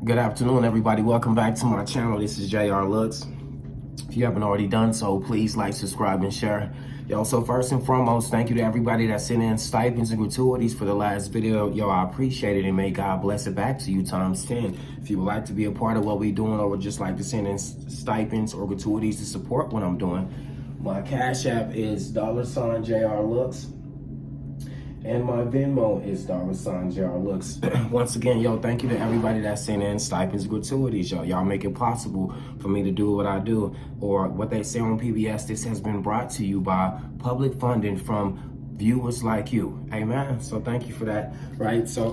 Good afternoon, everybody. Welcome back to my channel. This is JRLOOKS. If you haven't already done so, please like, subscribe, and share. Yo, so first and foremost, thank you to everybody that sent in stipends and gratuities for the last video. Yo, I appreciate it, and may God bless it back to you times 10. If you would like to be a part of what we're doing, or would just like to send in stipends or gratuities to support what I'm doing, my Cash App is $JRLOOKS. And my Venmo is $JRLOOKS. Once again, yo, thank you to everybody that sent in stipends, gratuities, yo. Y'all make it possible for me to do what I do. Or what they say on PBS, this has been brought to you by public funding from viewers like you. Amen. So thank you for that, right? So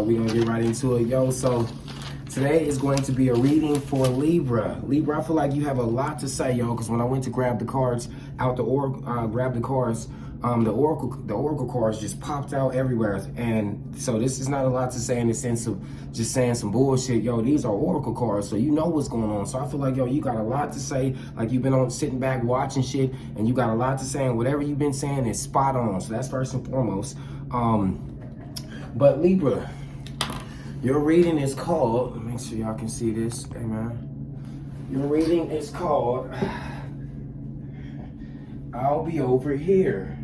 we're going to get right into it, yo. So today is going to be a reading for Libra. Libra, I feel like you have a lot to say, yo, because when I went to grab the cards out the grab the cards, the oracle cards just popped out everywhere, and so this is not a lot to say in the sense of just saying some bullshit. Yo, these are oracle cards, so you know what's going on. So I feel like, yo, you got a lot to say, like you've been on sitting back watching shit, and you got a lot to say, and whatever you've been saying is spot on. So that's first and foremost. But Libra, your reading is called, make sure y'all can see this, amen. Your reading is called I'll Be Over Here.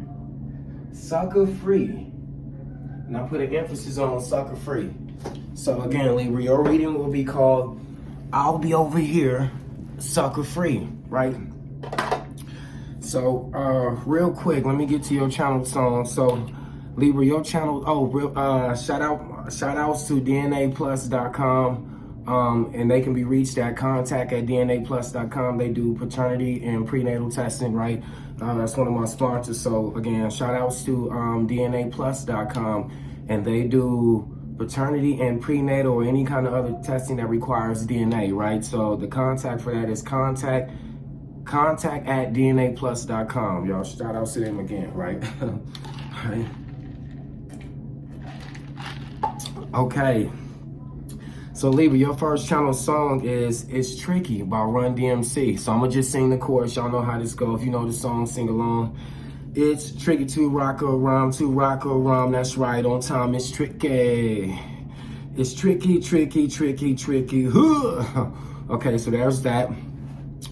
Sucker free. And I put an emphasis on sucker free. So again, Libra, your reading will be called I'll Be Over Here, Sucker Free, right? So real quick, let me get to your channel song. So Libra, your channel, shout outs to DNAplus.com. And they can be reached at contact@DNAplus.com. They do paternity and prenatal testing, right? That's one of my sponsors. So again, shout outs to DNAplus.com, and they do paternity and prenatal or any kind of other testing that requires DNA, right? So the contact for that is contact@DNAplus.com. Y'all, shout outs to them again, right? Right. Okay. So Libra, your first channel song is It's Tricky by Run DMC. So I'm gonna just sing the chorus. Y'all know how this goes. If you know the song, sing along. It's tricky to rock a rhyme, that's right, on time, it's tricky. It's tricky, tricky, tricky, tricky. Okay, so there's that.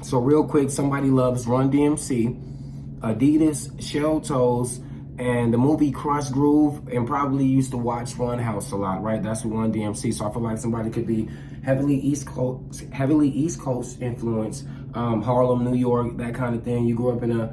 So real quick, somebody loves Run DMC, Adidas, Shell Toes, and the movie Crush Groove, and probably used to watch Run House a lot, right? That's what Run DMC. So I feel like somebody could be heavily East Coast influence, Harlem, New York, that kind of thing. You grew up in a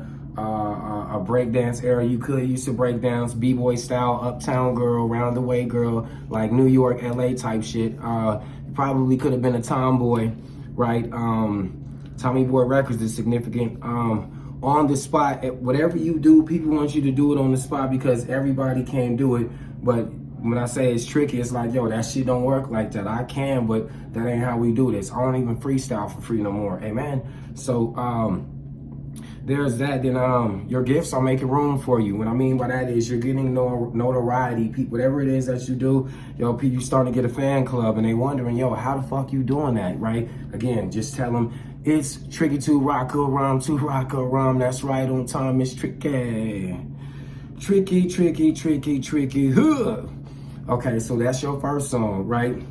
breakdance era. You used to break dance, b-boy style, uptown girl, round the way girl, like New York, LA type shit. You probably could have been a tomboy, right? Tommy Boy Records is significant. On the spot, whatever you do, people want you to do it on the spot because everybody can't do it. But when I say it's tricky, it's like, yo, that shit don't work like that. I can, but that ain't how we do this. I don't even freestyle for free no more. Amen. So there's that. Then your gifts are making room for you. What I mean by that is you're getting notoriety. Whatever it is that you do, yo, people starting to get a fan club, and they wondering, yo, how the fuck you doing that, right? Again, just tell them it's tricky to rock a rhyme, that's right, on time, it's tricky. Tricky, tricky, tricky, tricky. Okay, so that's your first song, right?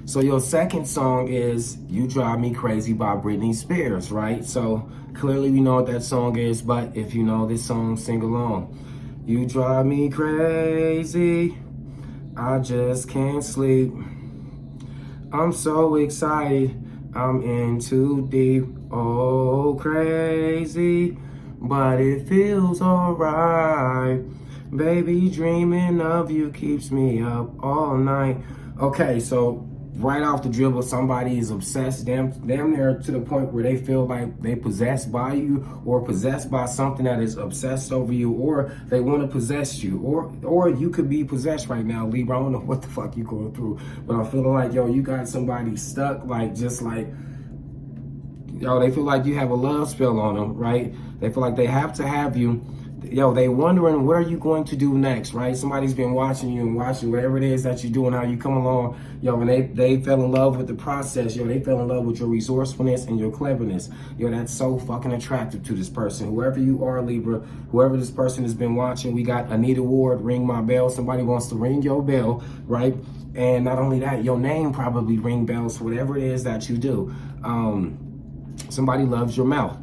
So your second song is You Drive Me Crazy by Britney Spears, right? So clearly we know what that song is, but if you know this song, sing along. You drive me crazy, I just can't sleep. I'm so excited, I'm in too deep, oh crazy, but it feels alright. Baby, dreaming of you keeps me up all night. Okay, so right off the dribble, somebody is obsessed, damn near to the point where they feel like they possessed by you, or possessed by something that is obsessed over you, or they want to possess you, or you could be possessed right now, Libra. I don't know what the fuck you going through, but I'm feeling like, yo, you got somebody stuck, like, just like, yo, they feel like you have a love spell on them, right? They feel like they have to have you. yo, they wondering what are you going to do next, right? Somebody's been watching you and watching whatever it is that you're doing, how you come along, yo, and they fell in love with the process, yo, they fell in love with your resourcefulness and your cleverness. Yo, that's so fucking attractive to this person. Whoever you are, Libra, whoever this person has been watching, we got Anita Ward, ring my bell. Somebody wants to ring your bell, right? And not only that, your name probably ring bells for whatever it is that you do. Somebody loves your mouth.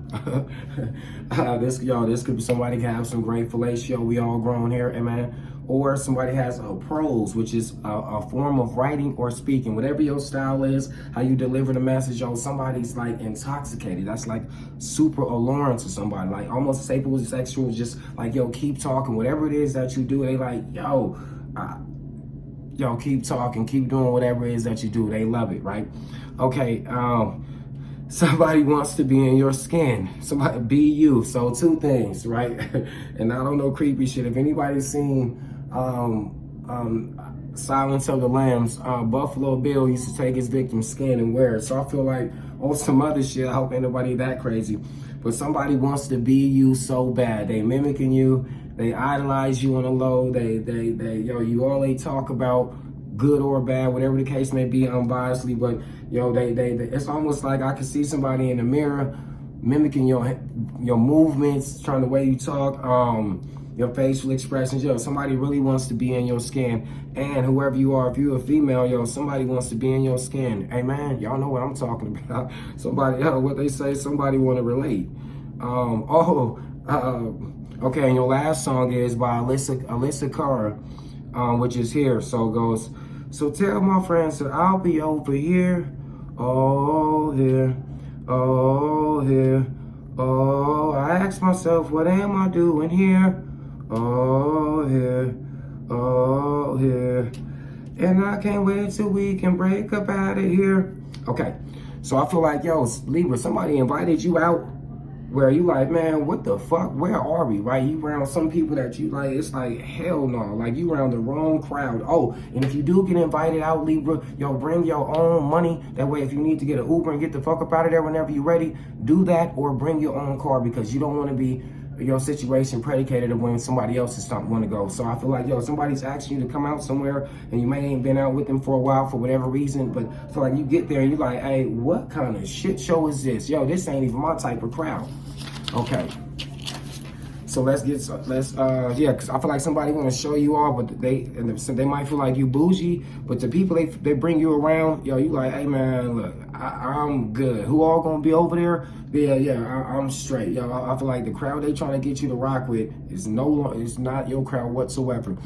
This could be somebody can have some great fellatio. We all grown here, man. Or somebody has a prose, which is a form of writing or speaking. Whatever your style is, how you deliver the message, yo, somebody's like intoxicated. That's like super alluring to somebody. Like almost sexual, just like, yo, keep talking. Whatever it is that you do, they like, yo, keep talking, keep doing whatever it is that you do. They love it, right? Okay, somebody wants to be in your skin. Somebody be you. So two things, right? And I don't know creepy shit. If anybody's seen Silence of the Lambs, Buffalo Bill used to take his victim's skin and wear it. So I feel like on some other shit, I hope ain't nobody that crazy. But somebody wants to be you so bad. They mimicking you. They idolize you on the low. You all they talk about, good or bad, whatever the case may be, unbiasedly, but yo, it's almost like I can see somebody in the mirror mimicking your movements, trying the way you talk, your facial expressions. Yo, somebody really wants to be in your skin. And whoever you are, if you're a female, yo, somebody wants to be in your skin. Hey man, y'all know what I'm talking about. Somebody, what they say, somebody want to relate. Okay, and your last song is by Alyssa Cara, which is here. So it goes, so tell my friends that I'll be over here, oh here, oh here, oh, I ask myself, what am I doing here, oh here, oh here, and I can't wait till we can break up out of here. Okay, so I feel like, yo, Libra, somebody invited you out where you like, man, what the fuck? Where are we, right? You around some people that you like, it's like, hell no. Like, you around the wrong crowd. Oh, and if you do get invited out, Libra, yo, bring your own money. That way, if you need to get an Uber and get the fuck up out of there whenever you're ready, do that, or bring your own car, because you don't want to be your situation predicated of when somebody else is starting to want to go. So I feel like, yo, somebody's asking you to come out somewhere and you may ain't been out with them for a while for whatever reason, but I feel like you get there and you're like, hey, what kind of shit show is this? Yo, this ain't even my type of crowd. Okay. So because I feel like somebody want to show you all, but they might feel like you bougie, but the people they bring you around, yo, you like, hey man, look, I'm good. Who all gonna be over there? I'm straight. Yo, I feel like the crowd they trying to get you to rock with is it's not your crowd whatsoever.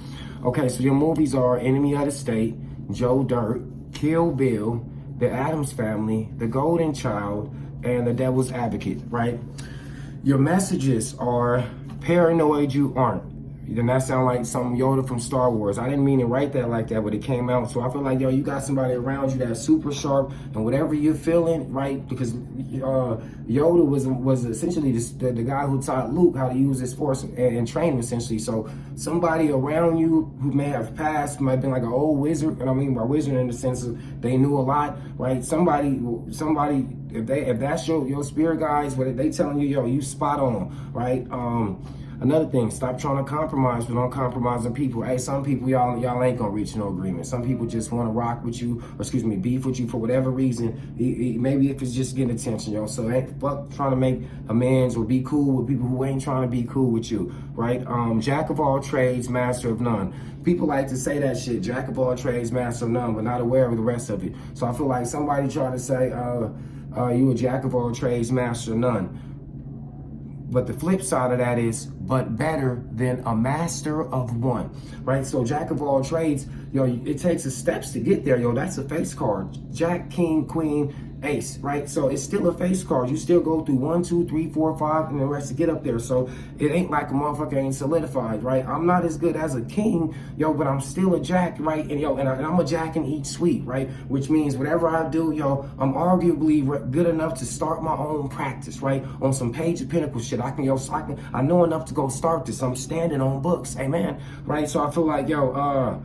Okay, so your movies are Enemy of the State, Joe Dirt, Kill Bill, The Addams Family, The Golden Child, and The Devil's Advocate, right? Your messages are Paranoid You Aren't. Then that sound like some Yoda from Star Wars. I didn't mean to write that like that, but it came out. So I feel like, yo, you got somebody around you that's super sharp, and whatever you're feeling, right? Because Yoda was essentially the guy who taught Luke how to use his force and train him, essentially. So somebody around you who may have passed, might have been like an old wizard, and I mean by wizard in the sense of they knew a lot, right? Somebody, if that's your spirit guides, but they telling you, yo, you spot on, right? Another thing, stop trying to compromise with uncompromising people. Hey, some people, y'all ain't gonna reach no agreement. Some people just want to rock with you, or beef with you for whatever reason. Maybe if it's just getting attention, yo. So hey, fuck trying to make amends or be cool with people who ain't trying to be cool with you, right? Jack of all trades, master of none. People like to say that shit, jack of all trades, master of none, but not aware of the rest of it. So I feel like somebody trying to say, you a jack of all trades, master of none. But the flip side of that is, but better than a master of one, right? So jack of all trades, yo, it takes steps to get there, yo. That's a face card. Jack, king, queen, ace, right? So it's still a face card. You still go through 1, 2, 3, 4, 5, and the rest to get up there. So it ain't like a motherfucker ain't solidified, right? I'm not as good as a king, yo, but I'm still a jack, right? And yo, and I'm a jack in each suite, right? Which means whatever I do, yo, I'm arguably good enough to start my own practice, right? On some Page of Pentacles shit, I know enough to go start this. I'm standing on books, amen, right? So I feel like, yo,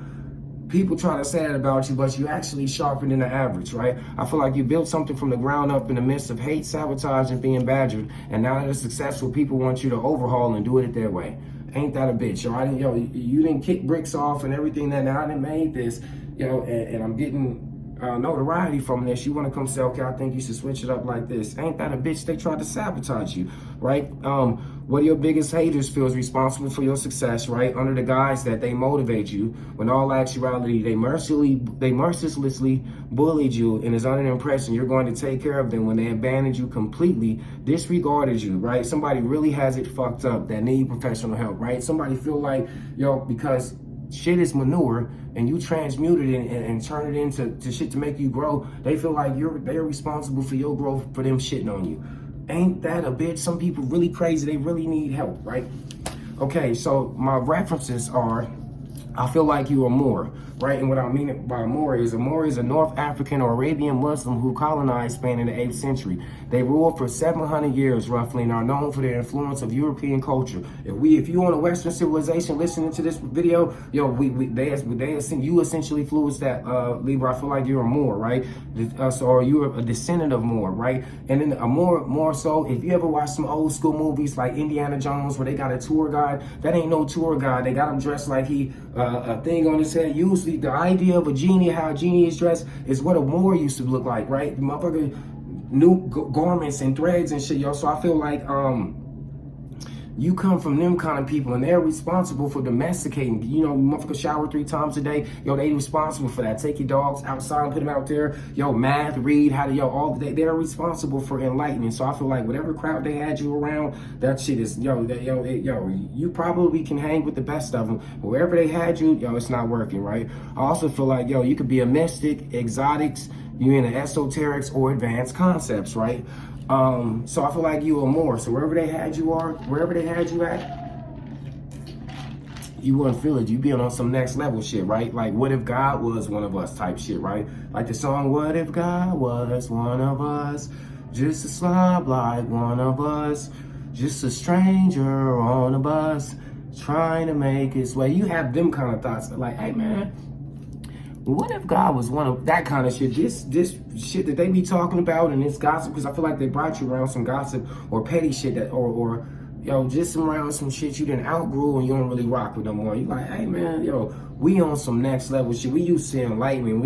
people try to say that about you, but you actually sharper than the average, right? I feel like you built something from the ground up in the midst of hate, sabotage, and being badgered, and now that it's successful, people want you to overhaul and do it their way. Ain't that a bitch? Yo, you didn't kick bricks off and everything that now I done made this, and I'm getting notoriety from this. You want to come say, okay, I think you should switch it up like this. Ain't that a bitch? They tried to sabotage you, right? What are your biggest haters feels responsible for your success, right? Under the guise that they motivate you, when all actuality, they mercilessly bullied you and is under the impression you're going to take care of them when they abandoned you completely, disregarded you, right? Somebody really has it fucked up that need professional help, right? Somebody feel like, because shit is manure and you transmute it and turn it into shit to make you grow, they feel like they're responsible for your growth for them shitting on you. Ain't that a bitch? Some people really crazy, they really need help, right? Okay, so my references are, I feel like you are Moor, right? And what I mean by Moor is a North African or Arabian Muslim who colonized Spain in the 8th century. They ruled for 700 years roughly and are known for their influence of European culture. If you on a Western civilization listening to this video, you essentially influenced that, Libra. I feel like you're a Moor, right? Or you're a descendant of Moor, right? And then a more so, if you ever watch some old school movies like Indiana Jones where they got a tour guide, that ain't no tour guide. They got him dressed like he a thing on his head. Usually the idea of a genie, how a genie is dressed, is what a Moor used to look like, right? The motherfucker, new garments and threads and shit, yo. So I feel like you come from them kind of people and they're responsible for domesticating. Motherfucker shower 3 times a day. They responsible for that. Take your dogs outside and put them out there. Math, read, how to, they're responsible for enlightening. So I feel like whatever crowd they had you around, that shit is, you probably can hang with the best of them. But wherever they had you, it's not working, right? I also feel like, you could be a mystic, exotics, you in the esoterics or advanced concepts, right? So I feel like you are more. So wherever they had you at, you wouldn't feel it. You be on some next level shit, right? Like, what if God was one of us type shit, right? Like the song, what if God was one of us? Just a slob like one of us. Just a stranger on a bus trying to make his way. You have them kind of thoughts like, hey man, what if God was one of that kind of shit? This shit that they be talking about and this gossip, because I feel like they brought you around some gossip or petty shit that, or just around some shit you didn't outgrow and you don't really rock with no more. You like, hey man, we on some next level shit. We used to enlightenment.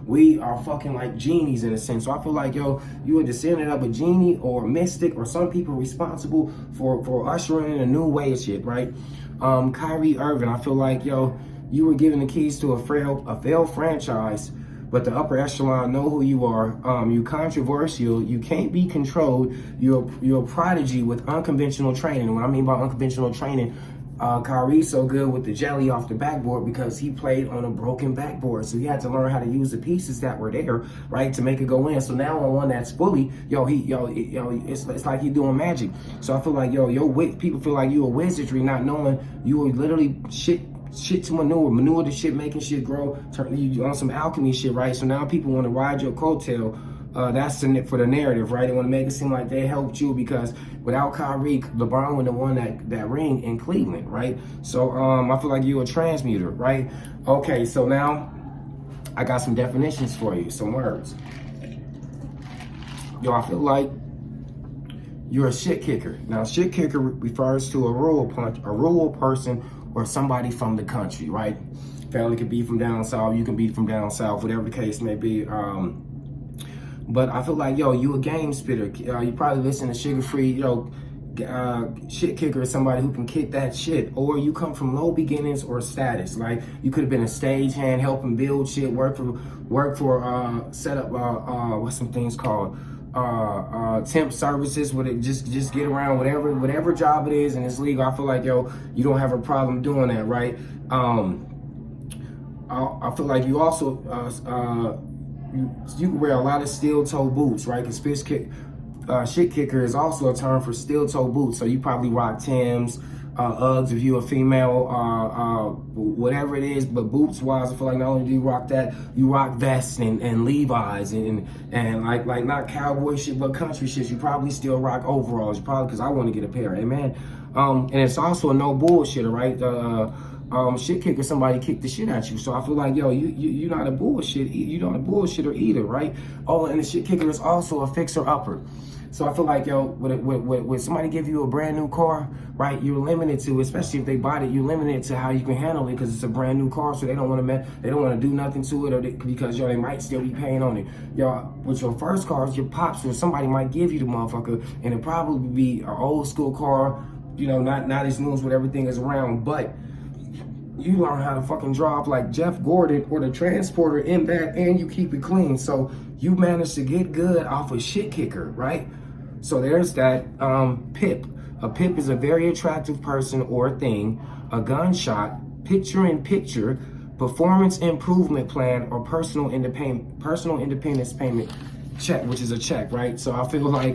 We are fucking like genies in a sense. So I feel like, you a descendant of a genie or a mystic, or some people responsible for ushering in a new way of shit, right? Kyrie Irving, I feel like, you were given the keys to a failed franchise, but the upper echelon know who you are. You controversial. You can't be controlled. You're a prodigy with unconventional training. And what I mean by unconventional training, Kyrie's so good with the jelly off the backboard because he played on a broken backboard. So he had to learn how to use the pieces that were there, right, to make it go in. So now on one that's fully, it's like he's doing magic. So I feel like, people feel like you a wizardry, not knowing you were literally shit to manure the shit, making shit grow, turn you on some alchemy shit, right? So now people want to ride your coattail. That's for the narrative, right? They want to make it seem like they helped you because without Kyrie, LeBron would have won that ring in Cleveland, right? So I feel like you're a transmuter, right? Okay, so now I got some definitions for you, some words. I feel like you're a shit kicker. Now, shit kicker refers to a rural person or somebody from the country, right? Family could be from down south, you can be from down south, whatever the case may be. But I feel like, you a game spitter. You probably listen to Sugar Free, shit kicker is somebody who can kick that shit. Or you come from low beginnings or status. Like, you could have been a stagehand, helping build shit, work for set up, what's some things called? Temp services, with it, just get around whatever job it is and it's legal. I feel like, you don't have a problem doing that, right? I feel like you also you can wear a lot of steel toe boots, right? Because shit kicker is also a term for steel toe boots. So you probably rock Timbs, Uggs if you're a female, whatever it is. But boots wise, I feel like not only do you rock that, you rock vests and Levi's and like not cowboy shit, but country shit. You probably still rock overalls. You probably, because I want to get a pair, amen. And it's also a no bullshitter, right? Shit kicker, somebody kicked the shit at you. So I feel like, you're not a bullshitter either, right? Oh, and the shit kicker is also a fixer upper. So I feel like, yo, when somebody give you a brand new car, right, you're limited to, especially if they bought it, you're limited to how you can handle it because it's a brand new car, so they don't want to do nothing to it, or because, yo, they might still be paying on it. Yo, with your first cars, your pops or somebody might give you the motherfucker, and it probably be an old school car, you know, not as new as what everything is around, but you learn how to fucking drive like Jeff Gordon or the Transporter in that, and you keep it clean. So you managed to get good off a shit kicker, right? So there's that. PIP. A PIP is a very attractive person or thing, a gunshot, picture-in-picture, performance improvement plan, or personal independence payment check, which is a check, right? So I feel like,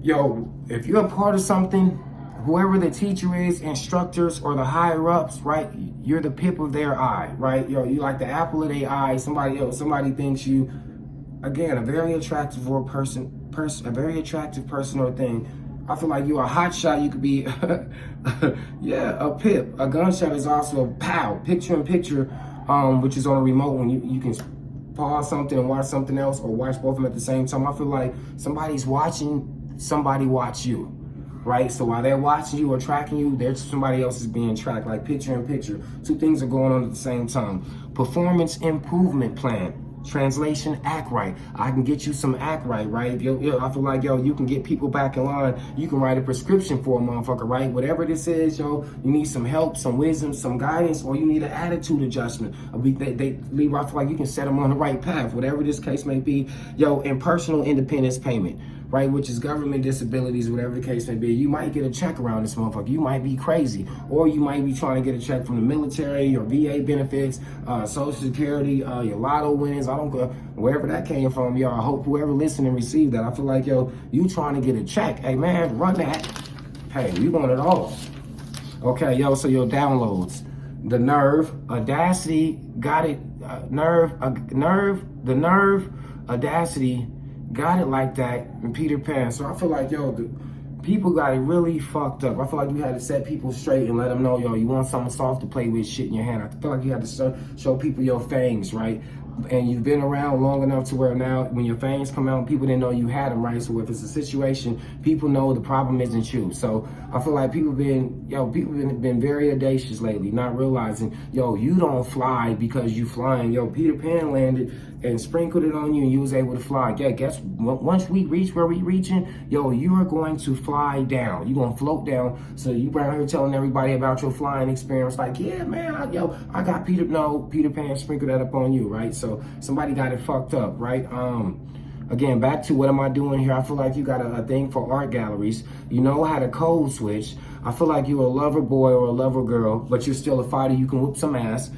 yo, if you're a part of something, whoever the teacher is, instructors, or the higher ups, right? You're the pip of their eye, right? Yo, you like the apple of their eye. Somebody thinks you, again, a very attractive a very attractive person or thing. I feel like you're a hot shot. You could be, yeah, a pip. A gunshot is also a pow, picture in picture, which is on a remote when you can pause something and watch something else, or watch both of them at the same time. I feel like somebody's watching somebody watch you. Right? So while they're watching you or tracking you, there's somebody else is being tracked, like picture in picture. Two things are going on at the same time. Performance improvement plan. Translation, act right. I can get you some act right, right? Yo, I feel like, yo, you can get people back in line. You can write a prescription for a motherfucker, right? Whatever this is, yo, you need some help, some wisdom, some guidance, or you need an attitude adjustment. Libra, I feel like you can set them on the right path, whatever this case may be. Yo, and personal independence payment, right? Which is government disabilities, whatever the case may be. You might get a check around this motherfucker. You might be crazy. Or you might be trying to get a check from the military, your VA benefits, Social Security, your lotto winnings. I don't go, wherever that came from, yo, I hope whoever listened and received that. I feel like, yo, you trying to get a check. Hey, man, run that. Hey, we want it all. Okay, yo, so your downloads. The nerve, audacity, got it. The nerve, audacity, got it like that, and Peter Pan. So I feel like, yo, people got it really fucked up. I feel like you had to set people straight and let them know, yo, you want something soft to play with, shit in your hand. I feel like you had to show people your fangs, right? And you've been around long enough to where now when your fangs come out, people didn't know you had them, right? So if it's a situation, people know the problem isn't you. So I feel like people been very audacious lately, not realizing, yo, you don't fly because you flying. Yo, Peter Pan landed and sprinkled it on you and you was able to fly. Yeah, guess once we reach where we reaching, yo, you are going to fly down. You're going to float down. So you around here telling everybody about your flying experience, like, yeah, man, I got Peter Pan sprinkled that up on you, right? So somebody got it fucked up, right? Again, back to what am I doing here? I feel like you got a thing for art galleries. You know how to code switch. I feel like you're a lover boy or a lover girl, but you're still a fighter. You can whoop some ass.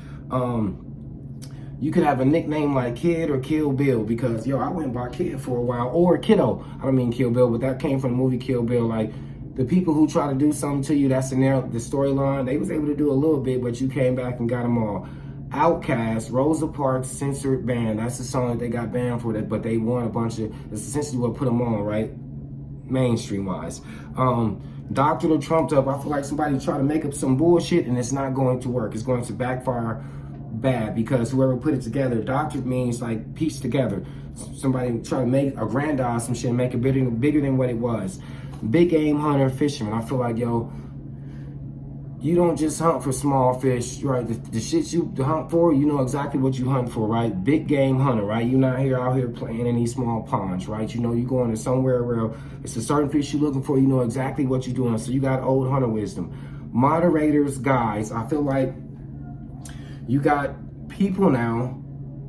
You could have a nickname like Kid or Kill Bill because, yo, I went by Kid for a while, or Kiddo. I don't mean Kill Bill, but that came from the movie Kill Bill. Like, the people who try to do something to you, that's the storyline. They was able to do a little bit, but you came back and got them all. Outkast, Rosa Parks, censored band. That's the song that they got banned for, that, but they won a bunch of, that's essentially what put them on, right? Mainstream-wise. Doctored or trumped up, I feel like somebody tried to make up some bullshit and it's not going to work. It's going to backfire bad because whoever put it together, doctored means like pieced together. Somebody try to make aggrandize some shit and make it bigger than what it was. Big game hunter, fisherman. I feel like, yo, you don't just hunt for small fish, right? The shit you hunt for, you know exactly what you hunt for, right? Big game hunter, right? You're not out here playing in these small ponds, right? You know you going to somewhere where it's a certain fish you're looking for, you know exactly what you're doing. So you got old hunter wisdom. Moderators, guys, I feel like you got people now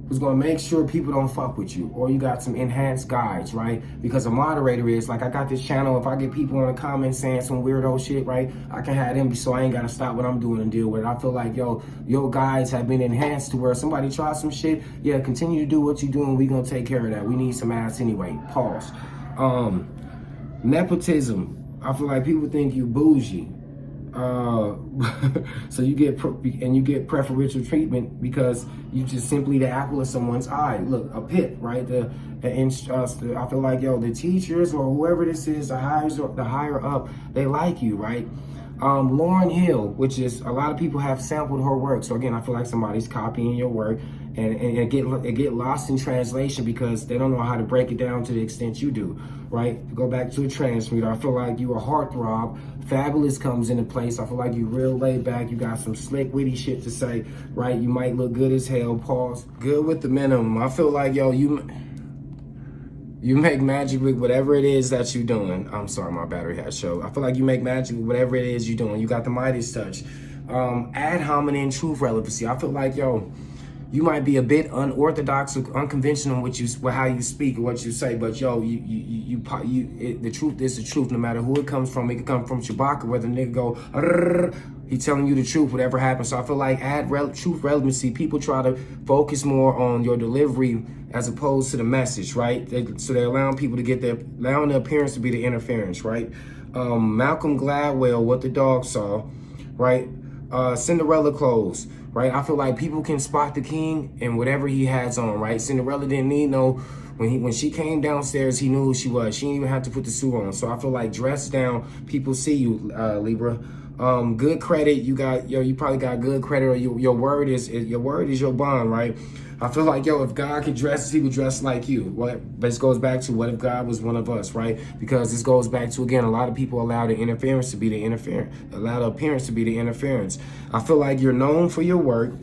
who's gonna make sure people don't fuck with you, or you got some enhanced guides, right? Because a moderator is like, I got this channel, if I get people in the comments saying some weirdo shit, right, I can have them so I ain't gotta stop what I'm doing and deal with it. I feel like, yo, your guides have been enhanced to where somebody tries some shit, yeah, continue to do what you're doing, we gonna take care of that. We need some ass anyway, pause. Nepotism, I feel like people think you bougie. So you get preferential treatment because you just simply the apple of someone's eye. Look, a pit, right? I feel like, yo, the teachers or whoever this is, the higher up, they like you, right? Lauren Hill, which is a lot of people have sampled her work. So again, I feel like somebody's copying your work, and it get lost in translation because they don't know how to break it down to the extent you do, right? Go back to a transmitter. I feel like you a heartthrob. Fabulous comes into place. I feel like you real laid back. You got some slick, witty shit to say, right? You might look good as hell. Pause. Good with the minimum. I feel like, yo, you make magic with whatever it is that you're doing. I'm sorry, my battery has showed. I feel like you make magic with whatever it is you're doing. You got the Midas touch. Ad hominem truth relevancy. I feel like, yo, you might be a bit unorthodox or unconventional with how you speak or what you say, but yo, the truth is the truth. No matter who it comes from, it could come from Chewbacca, whether the nigga go, he telling you the truth, whatever happens. So I feel like truth relevancy. People try to focus more on your delivery as opposed to the message, right? So they're allowing people to allowing the appearance to be the interference, right? Malcolm Gladwell, What the Dog Saw, right? Cinderella clothes, right? I feel like people can spot the king in whatever he has on, right? Cinderella didn't need no, when she came downstairs, he knew who she was. She didn't even have to put the suit on. So I feel like dress down, people see you, Libra. Good credit, you probably got good credit, or your word is your bond, right? I feel like, yo, if God could dress, he would dress like you. But this goes back to, what if God was one of us, right? Because this goes back to, again, a lot of people allow the interference to be the interference, allow the appearance to be the interference. I feel like you're known for your work.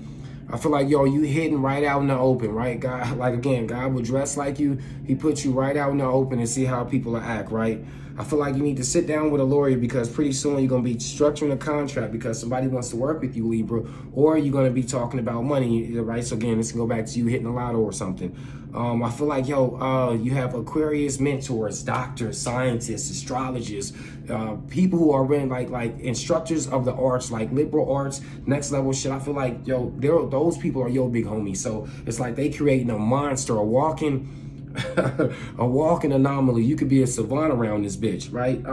I feel like, yo, you hidden right out in the open, right? God, like, again, God would dress like you. He put you right out in the open and see how people act, right? I feel like you need to sit down with a lawyer, because pretty soon you're going to be structuring a contract because somebody wants to work with you, Libra, or you're going to be talking about money, right? So again, this can go back to you hitting the lotto or something. I feel like, yo, you have Aquarius mentors, doctors, scientists, astrologists, people who are really like instructors of the arts, like liberal arts, next level shit. I feel like, yo, those people are your big homies. So it's like they creating a monster, a walking anomaly. You could be a savant around this bitch, right?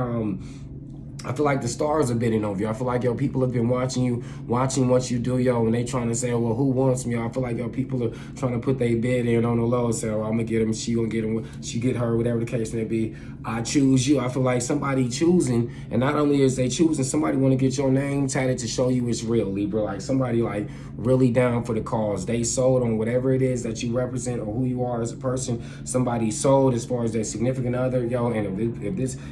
I feel like the stars are bidding over you. I feel like, yo, people have been watching what you do, yo, and they trying to say, well, who wants me? I feel like, yo, people are trying to put their bid in on the low, say, oh, I'm gonna get him, she gonna get him, she get her, whatever the case may be. I choose you. I feel like somebody choosing, and not only is they choosing, somebody want to get your name tatted to show you it's real, Libra. Like somebody like really down for the cause. They sold on whatever it is that you represent or who you are as a person. Somebody sold as far as their significant other, yo. And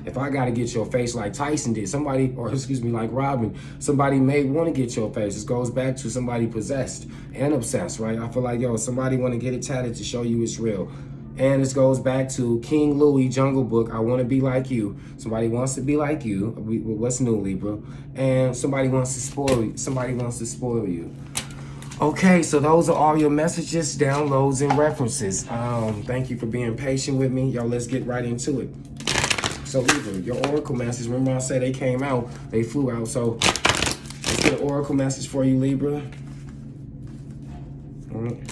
if I gotta get your face like Tyson did, somebody, or excuse me, like Robin, somebody may want to get your face. This goes back to somebody possessed and obsessed, right? I feel like, yo, somebody want to get it tatted to show you it's real. And this goes back to King Louis, Jungle Book, I want to be like you. Somebody wants to be like you. What's new, Libra? And somebody wants to spoil you. Somebody wants to spoil you. Okay, so those are all your messages, downloads, and references. Thank you for being patient with me. Yo, let's get right into it. So Libra, your oracle message, remember I said they came out, they flew out. So let's get an oracle message for you, Libra. All right.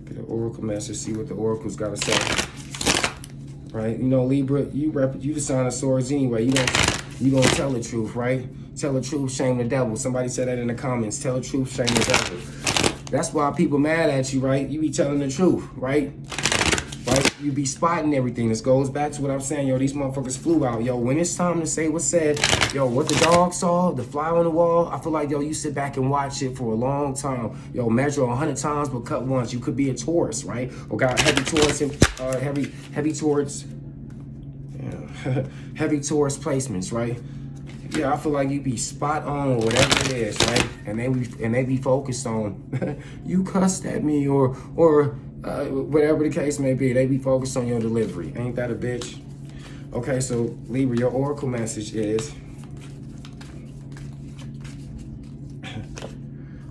Get an oracle message, see what the oracle's got to say. Right, you know, Libra, you the sign of swords anyway. You gonna tell the truth, right? Tell the truth, shame the devil. Somebody said that in the comments. Tell the truth, shame the devil. That's why people mad at you, right? You be telling the truth, right? Right? You be spotting everything. This goes back to what I'm saying. Yo, these motherfuckers flew out. Yo, when it's time to say what's said, yo, what the dog saw, the fly on the wall, I feel like, yo, you sit back and watch it for a long time. Yo, measure 100 times but cut once. You could be a Taurus, right? Or got heavy Taurus and heavy Taurus, yeah, heavy Taurus placements, right? Yeah, I feel like you be spot on or whatever it is, right? And they be focused on you cussed at me or whatever the case may be. They be focused on your delivery. Ain't that a bitch? Okay, so Libra, your oracle message is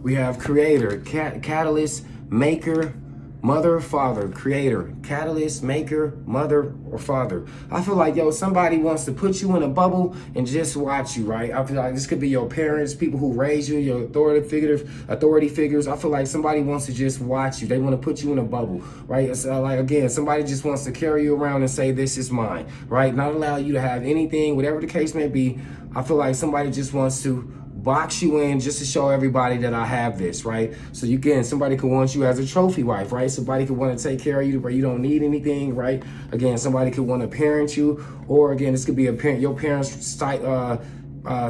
we have creator, catalyst, maker, mother or father. Creator, catalyst, maker, mother or father. I feel like, yo, somebody wants to put you in a bubble and just watch you, right? I feel like this could be your parents, people who raised you, your authority figures. I feel like somebody wants to just watch you. They want to put you in a bubble, right? It's like, again, somebody just wants to carry you around and say, this is mine, right? Not allow you to have anything, whatever the case may be. I feel like somebody just wants to box you in just to show everybody that I have this, right? So somebody could want you as a trophy wife, right? Somebody could want to take care of you where you don't need anything, right? Again, somebody could want to parent you, or again, this could be your parents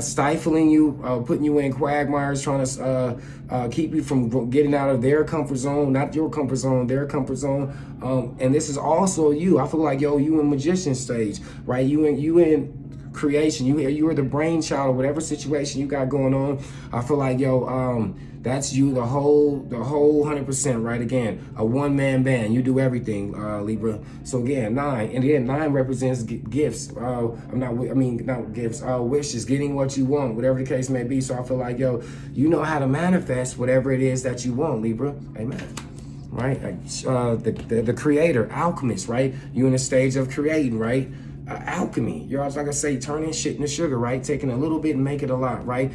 stifling you, putting you in quagmires, trying to keep you from getting out of their comfort zone, not your comfort zone, their comfort zone. And this is also you. I feel like, yo, you in magician stage, right? You in creation. You are the brainchild of whatever situation you got going on. I feel like, yo, that's you, the whole 100%, right? Again, a one-man band. You do everything, Libra. So again, 9, and again, 9 represents gifts. Not gifts, wishes, getting what you want, whatever the case may be. So I feel like, yo, you know how to manifest whatever it is that you want, Libra. Amen. Right? The creator, alchemist, right? You in a stage of creating, right? Alchemy. You're always, like I say, turning shit into sugar, right? Taking a little bit and make it a lot, right?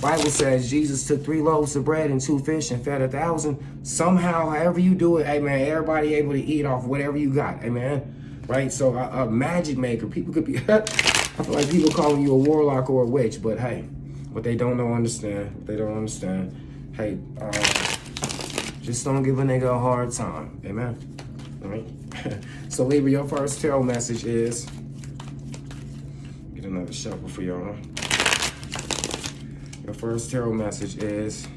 Bible says Jesus took 3 loaves of bread and 2 fish and fed 1,000. Somehow, however you do it, amen, everybody able to eat off whatever you got, amen, right? So a magic maker, people could be, I feel like people calling you a warlock or a witch, but hey, what they don't understand, hey, just don't give a nigga a hard time, amen, all right? So Libra, your first tarot message is, get another shuffle for y'all. Your first tarot message is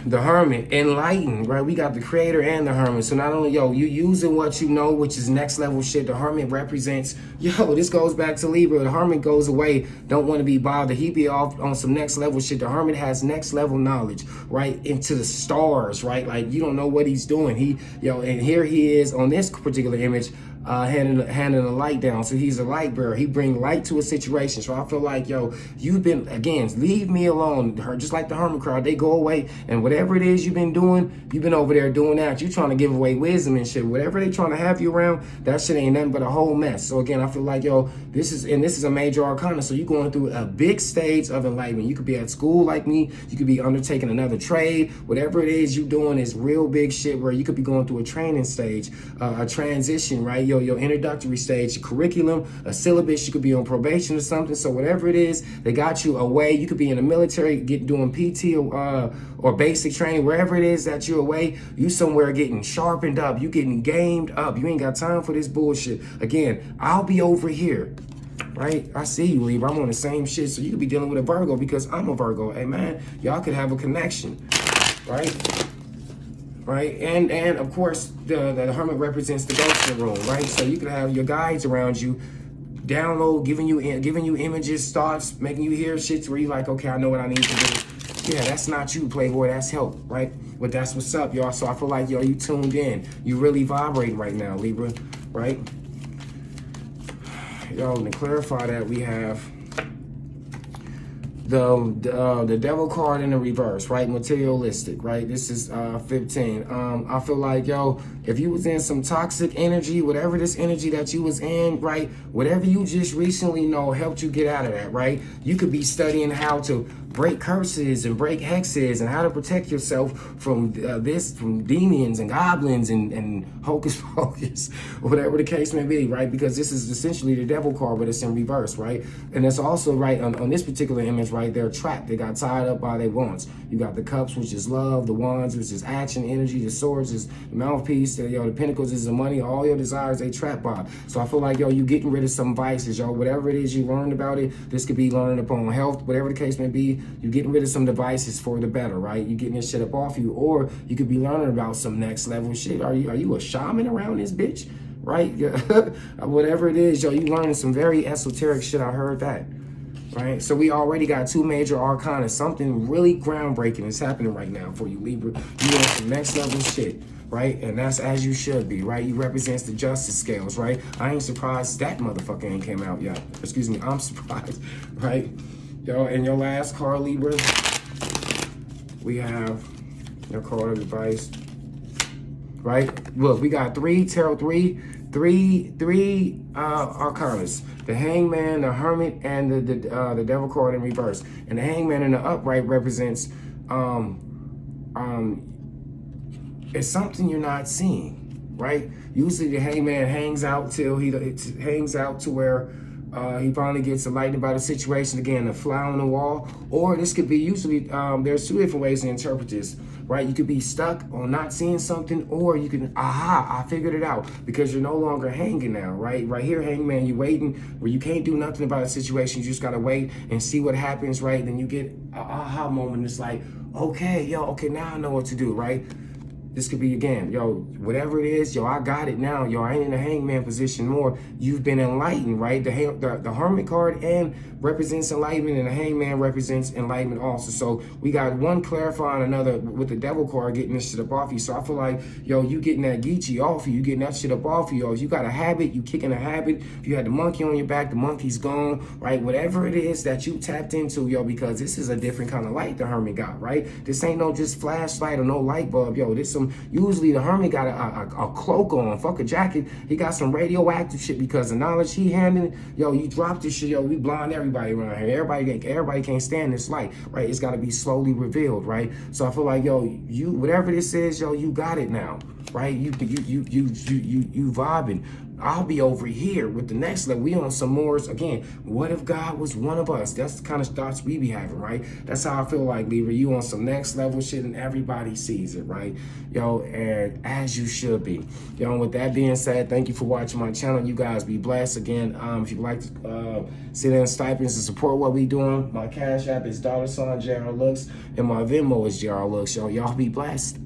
the Hermit, enlightened, right? We got the creator and the Hermit. So not only, yo, you using what you know, which is next level shit. The Hermit represents, yo, this goes back to Libra. The Hermit goes away, don't want to be bothered. He be off on some next level shit. The Hermit has next level knowledge, right? Into the stars, right? Like, you don't know what he's doing. And here he is on this particular image, handing the light down. So he's a light bearer. He bring light to a situation. So I feel like, yo, you've been, again, leave me alone. Just like the Hermit crowd, they go away, and whatever it is you've been doing, you've been over there doing that. You trying to give away wisdom and shit. Whatever they trying to have you around, that shit ain't nothing but a whole mess. So again, I feel like, yo, this is a major arcana. So you're going through a big stage of enlightenment. You could be at school like me. You could be undertaking another trade. Whatever it is you doing is real big shit, where you could be going through a training stage, a transition, right? Your introductory stage, curriculum, a syllabus. You could be on probation or something. So whatever it is, they got you away. You could be in the military, doing PT or basic training. Wherever it is that you're away, you somewhere getting sharpened up. You getting gamed up. You ain't got time for this bullshit. Again, I'll be over here. Right? I see you, Libra. I'm on the same shit. So you could be dealing with a Virgo because I'm a Virgo. Hey, man, y'all could have a connection. Right? Right, and of course the Hermit represents the ghost in the room, right? So you could have your guides around you, download, giving you images, thoughts, making you hear shit where you like, okay, I know what I need to do. Yeah, that's not you, Playboy. That's help, right? But that's what's up, y'all. So I feel like, yo, you tuned in. You really vibrating right now, Libra, right? Yo, to clarify that, we have the devil card in the reverse, right? Materialistic, right? This is 15. I feel like, yo, if you was in some toxic energy, whatever this energy that you was in, right? Whatever you just recently know helped you get out of that, right? You could be studying how to break curses and break hexes and how to protect yourself from from demons and goblins and hocus pocus, whatever the case may be, right? Because this is essentially the devil card, but it's in reverse, right? And it's also, right, on this particular image, right, they're trapped. They got tied up by their wands. You got the cups, which is love, the wands, which is action, energy, the swords is the mouthpiece, the pentacles is the money, all your desires they trapped by. So I feel like, yo, you getting rid of some vices, yo, whatever it is you learned about it. This could be learning upon health, whatever the case may be. You getting rid of some devices for the better, right? You getting this shit up off you, or you could be learning about some next level shit. Are you a shaman around this bitch, right? Whatever it is, yo, you learning some very esoteric shit. I heard that, right? So we already got 2 major arcana. Something really groundbreaking is happening right now for you, Libra. You want some next level shit, right? And that's as you should be, right? You represents the justice scales, right? I ain't surprised that motherfucker ain't came out yet. Excuse me, I'm surprised, right? Yo, in your last card, Libra, we have your card of advice, right? Look, we got 3 tarot, three arcanas: the Hangman, the Hermit, and the Devil card in reverse. And the Hangman in the upright represents it's something you're not seeing, right? Usually the Hangman hangs out till hangs out to where He finally gets enlightened by the situation again, a fly on the wall. Or this could be usually, there's two different ways to interpret this, right? You could be stuck on not seeing something, or you can, aha, I figured it out, because you're no longer hanging now, right? Right here, hangman, you waiting where you can't do nothing about a situation. You just gotta wait and see what happens, right? Then you get an aha moment. It's like, okay, yo, okay, now I know what to do, right? This could be again, yo, whatever it is, yo, I got it now. Yo, I ain't in the hangman position more. You've been enlightened, right? The hermit card and represents enlightenment, and the hangman represents enlightenment also. So we got one clarifying another with the devil card getting this shit up off you. So I feel like, yo, you getting that Geechee off you. You getting that shit up off you. Yo, if you got a habit, you kicking a habit. If you had the monkey on your back, the monkey's gone, right? Whatever it is that you tapped into, yo, because this is a different kind of light the hermit got, right? This ain't no just flashlight or no light bulb, yo. This usually the hermit got a cloak on, fuck a jacket. He got some radioactive shit because the knowledge he handling, yo, you drop this shit, yo, we blind everybody around here. Everybody can't stand this light, right? It's got to be slowly revealed, right? So I feel like, yo, you, whatever this is, yo, you got it now, right? You vibing. I'll be over here with the next level. We on some more. Again, what if God was one of us? That's the kind of thoughts we be having, right? That's how I feel like, Libra. You on some next level shit and everybody sees it, right? Yo, and as you should be. Yo, and with that being said, thank you for watching my channel. You guys be blessed. Again, if you'd like to send in stipends to support what we doing, my Cash App is $JRLOOKS, and my Venmo is JRLOOKS. Yo, y'all be blessed.